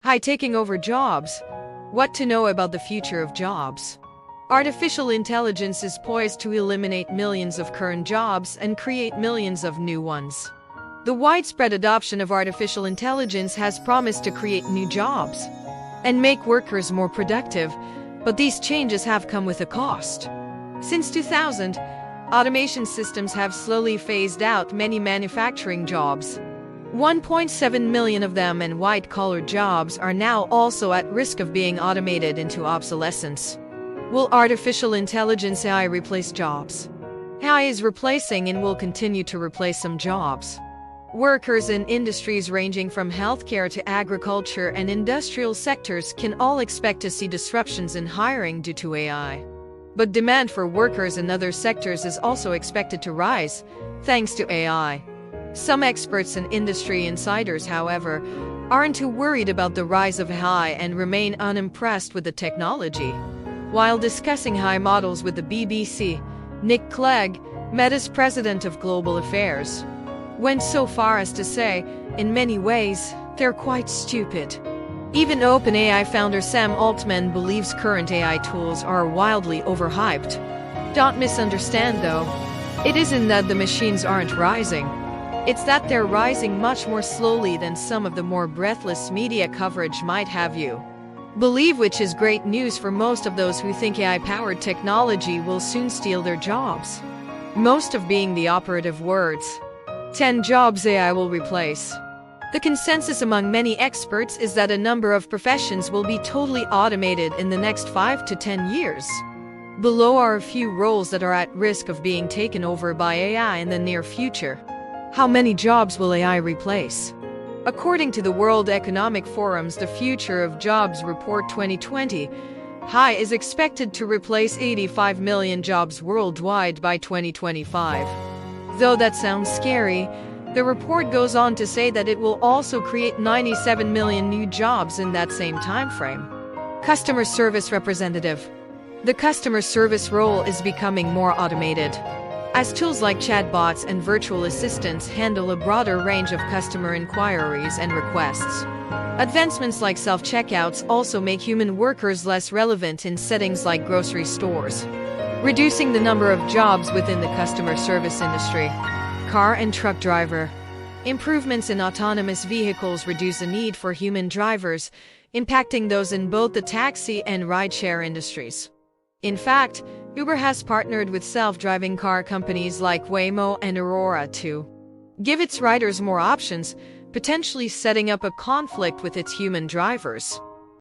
Hi, taking over jobs. What to know about the future of jobs? Artificial intelligence is poised to eliminate millions of current jobs and create millions of new ones. The widespread adoption of artificial intelligence has promised to create new jobs and make workers more productive, but these changes have come with a cost. Since 2000, automation systems have slowly phased out many manufacturing jobs. 1.7 million of them and white-collar jobs are now also at risk of being automated into obsolescence. Will artificial intelligence AI replace jobs? AI is replacing and will continue to replace some jobs. Workers in industries ranging from healthcare to agriculture and industrial sectors can all expect to see disruptions in hiring due to AI. But demand for workers in other sectors is also expected to rise, thanks to AI. Some experts and industry insiders, however, aren't too worried about the rise of AI and remain unimpressed with the technology. While discussing AI models with the BBC, Nick Clegg, Meta's president of global affairs, went so far as to say, in many ways, they're quite stupid. Even OpenAI founder Sam Altman believes current AI tools are wildly overhyped. Don't misunderstand though. It isn't that the machines aren't rising. It's that they're rising much more slowly than some of the more breathless media coverage might have you believe, which is great news for most of those who think AI-powered technology will soon steal their jobs. Most of being the operative words. 10 jobs AI will replace. The consensus among many experts is that a number of professions will be totally automated in the next 5 to 10 years. Below are a few roles that are at risk of being taken over by AI in the near future. How many jobs will AI replace? According to the World Economic Forum's The Future of Jobs Report 2020, AI is expected to replace 85 million jobs worldwide by 2025. Though that sounds scary, the report goes on to say that it will also create 97 million new jobs in that same timeframe. Customer service representative. The customer service role is becoming more automated, as tools like chatbots and virtual assistants handle a broader range of customer inquiries and requests. Advancements like self-checkouts also make human workers less relevant in settings like grocery stores, reducing the number of jobs within the customer service industry. Car and truck driver. Improvements in autonomous vehicles reduce the need for human drivers, impacting those in both the taxi and rideshare industries. In fact, Uber has partnered with self-driving car companies like Waymo and Aurora to give its riders more options, potentially setting up a conflict with its human drivers.